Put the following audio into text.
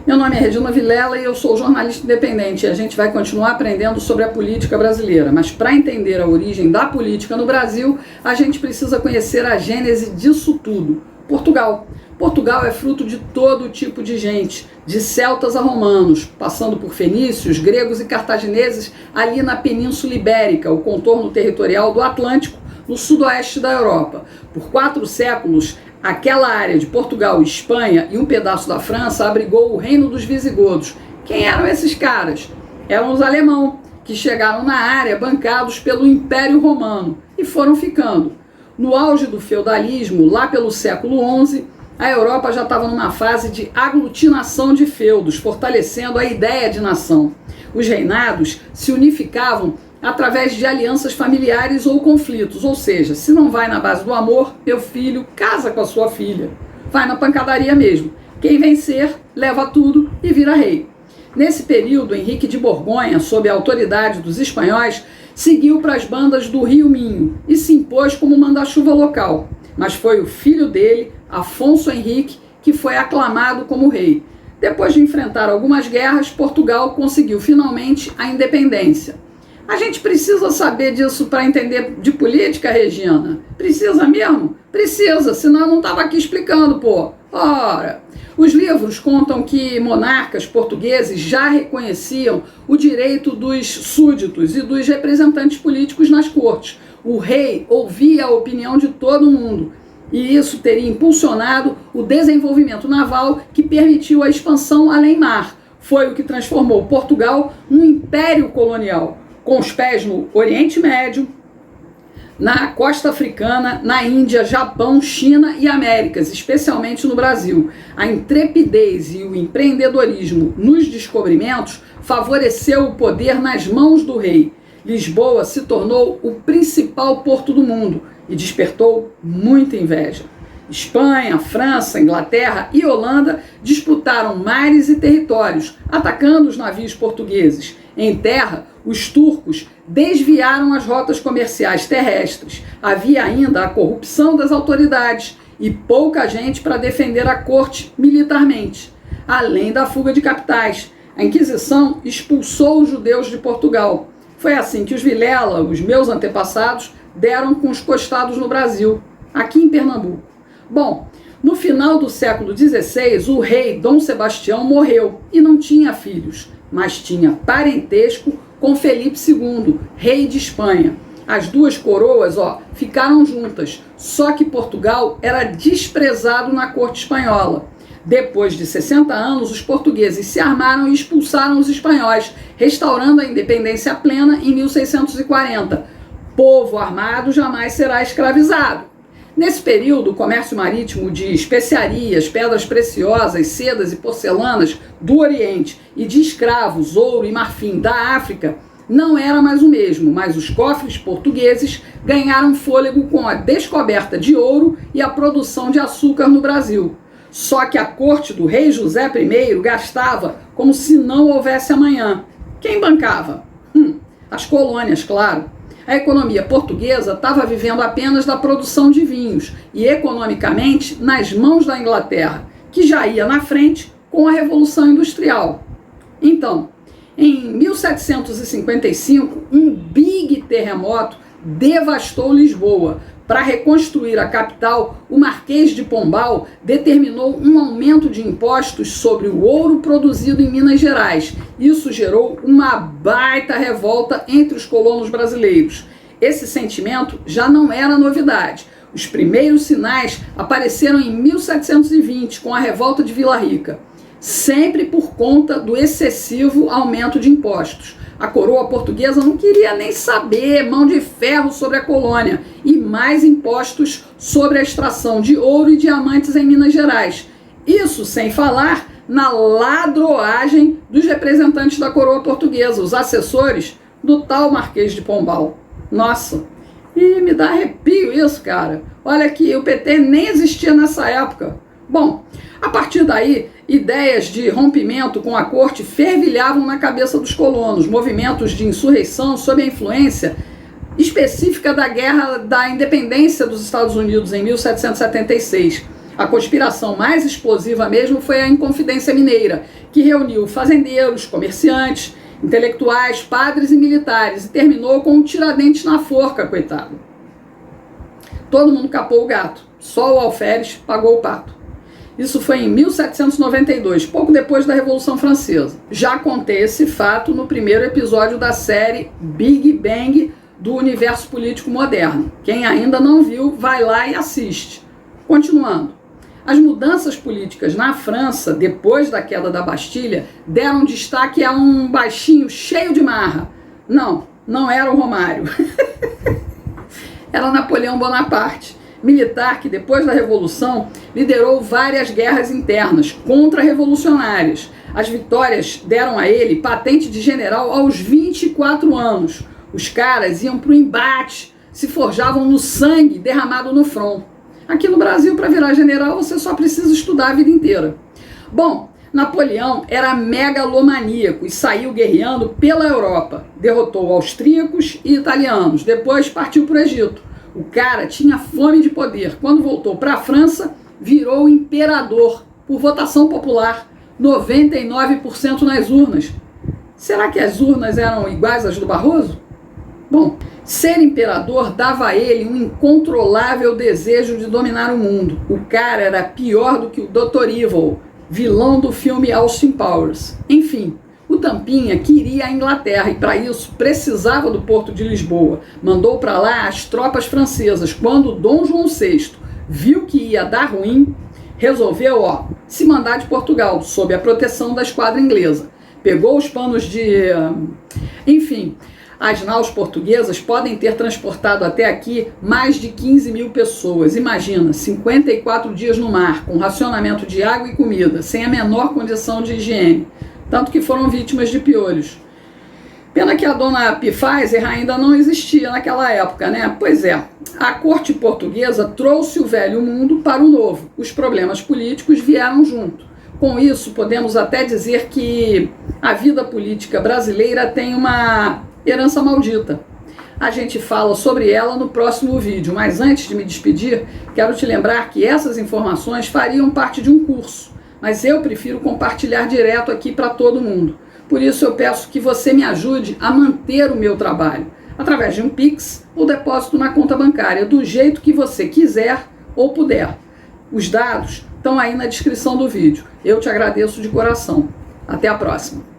Meu nome é Regina Vilela e eu sou jornalista independente e a gente vai continuar aprendendo sobre a política brasileira. Mas para entender a origem da política no Brasil, a gente precisa conhecer a gênese disso tudo. Portugal. Portugal é fruto de todo tipo de gente, de celtas a romanos, passando por fenícios, gregos e cartagineses ali na Península Ibérica, o contorno territorial do Atlântico, no sudoeste da Europa. Por 4 séculos, aquela área de Portugal, Espanha e um pedaço da França abrigou o reino dos visigodos. Quem eram esses caras? Eram os alemães, que chegaram na área bancados pelo Império Romano e foram ficando. No auge do feudalismo, lá pelo século XI, a Europa já estava numa fase de aglutinação de feudos, fortalecendo a ideia de nação. Os reinados se unificavam através de alianças familiares ou conflitos, ou seja, se não vai na base do amor, meu filho casa com a sua filha. Vai na pancadaria mesmo. Quem vencer, leva tudo e vira rei. Nesse período, Henrique de Borgonha, sob a autoridade dos espanhóis, seguiu para as bandas do Rio Minho e se impôs como manda-chuva local. Mas foi o filho dele, Afonso Henrique, que foi aclamado como rei. Depois de enfrentar algumas guerras, Portugal conseguiu finalmente a independência. A gente precisa saber disso para entender de política, Regina? Precisa mesmo? Precisa, senão eu não estava aqui explicando, pô. Ora, os livros contam que monarcas portugueses já reconheciam o direito dos súditos e dos representantes políticos nas cortes. O rei ouvia a opinião de todo mundo. E isso teria impulsionado o desenvolvimento naval que permitiu a expansão além mar. Foi o que transformou Portugal num império colonial, com os pés no Oriente Médio, na costa africana, na Índia, Japão, China e Américas, especialmente no Brasil. A intrepidez e o empreendedorismo nos descobrimentos favoreceu o poder nas mãos do rei. Lisboa se tornou o principal porto do mundo e despertou muita inveja. Espanha, França, Inglaterra e Holanda disputaram mares e territórios, atacando os navios portugueses. Em terra, os turcos desviaram as rotas comerciais terrestres. Havia ainda a corrupção das autoridades e pouca gente para defender a corte militarmente, além da fuga de capitais. A Inquisição expulsou os judeus de Portugal. Foi assim que os Vilela, os meus antepassados, deram com os costados no Brasil, aqui em Pernambuco. Bom, no final do século XVI, o rei Dom Sebastião morreu e não tinha filhos, mas tinha parentesco com Felipe II, rei de Espanha. As duas coroas, ficaram juntas, só que Portugal era desprezado na corte espanhola. Depois de 60 anos, os portugueses se armaram e expulsaram os espanhóis, restaurando a independência plena em 1640. Povo armado jamais será escravizado. Nesse período, o comércio marítimo de especiarias, pedras preciosas, sedas e porcelanas do Oriente e de escravos, ouro e marfim da África não era mais o mesmo, mas os cofres portugueses ganharam fôlego com a descoberta de ouro e a produção de açúcar no Brasil. Só que a corte do rei José I gastava como se não houvesse amanhã. Quem bancava? As colônias, claro. A economia portuguesa estava vivendo apenas da produção de vinhos e economicamente nas mãos da Inglaterra, que já ia na frente com a Revolução Industrial. Então, em 1755, um big terremoto devastou Lisboa. Para reconstruir a capital, o Marquês de Pombal determinou um aumento de impostos sobre o ouro produzido em Minas Gerais. Isso gerou uma baita revolta entre os colonos brasileiros. Esse sentimento já não era novidade. Os primeiros sinais apareceram em 1720, com a revolta de Vila Rica, sempre por conta do excessivo aumento de impostos. A coroa portuguesa não queria nem saber, mão de ferro sobre a colônia e mais impostos sobre a extração de ouro e diamantes em Minas Gerais. Isso sem falar na ladroagem dos representantes da coroa portuguesa, os assessores do tal Marquês de Pombal. Nossa, e me dá arrepio isso, cara. Olha que o PT nem existia nessa época. Bom, a partir daí, ideias de rompimento com a corte fervilhavam na cabeça dos colonos, movimentos de insurreição sob a influência específica da Guerra da Independência dos Estados Unidos em 1776. A conspiração mais explosiva mesmo foi a Inconfidência Mineira, que reuniu fazendeiros, comerciantes, intelectuais, padres e militares e terminou com o Tiradentes na forca, coitado. Todo mundo capou o gato, só o alferes pagou o pato. Isso foi em 1792, pouco depois da Revolução Francesa. Já contei esse fato no primeiro episódio da série Big Bang do Universo Político Moderno. Quem ainda não viu, vai lá e assiste. Continuando. As mudanças políticas na França, depois da queda da Bastilha, deram destaque a um baixinho cheio de marra. Não era o Romário. Era Napoleão Bonaparte, militar que, depois da Revolução, liderou várias guerras internas contra-revolucionárias. As vitórias deram a ele patente de general aos 24 anos. Os caras iam para o embate, se forjavam no sangue derramado no front. Aqui no Brasil, para virar general, você só precisa estudar a vida inteira. Bom, Napoleão era megalomaníaco e saiu guerreando pela Europa. Derrotou austríacos e italianos, depois partiu para o Egito. O cara tinha fome de poder. Quando voltou para a França, virou imperador por votação popular, 99% nas urnas. Será que as urnas eram iguais às do Barroso? Bom, ser imperador dava a ele um incontrolável desejo de dominar o mundo. O cara era pior do que o Dr. Evil, vilão do filme Austin Powers. Enfim, o Tampinha queria a Inglaterra e para isso precisava do Porto de Lisboa. Mandou para lá as tropas francesas. Quando Dom João VI viu que ia dar ruim, resolveu se mandar de Portugal, sob a proteção da esquadra inglesa. Pegou os panos de... Enfim, as naus portuguesas podem ter transportado até aqui mais de 15 mil pessoas. Imagina, 54 dias no mar, com racionamento de água e comida, sem a menor condição de higiene. Tanto que foram vítimas de piolhos. Pena que a dona Pfizer ainda não existia naquela época, né? Pois é, a corte portuguesa trouxe o velho mundo para o novo. Os problemas políticos vieram junto. Com isso, podemos até dizer que a vida política brasileira tem uma herança maldita. A gente fala sobre ela no próximo vídeo, mas antes de me despedir, quero te lembrar que essas informações fariam parte de um curso, mas eu prefiro compartilhar direto aqui para todo mundo. Por isso eu peço que você me ajude a manter o meu trabalho, através de um Pix ou depósito na conta bancária, do jeito que você quiser ou puder. Os dados estão aí na descrição do vídeo. Eu te agradeço de coração. Até a próxima.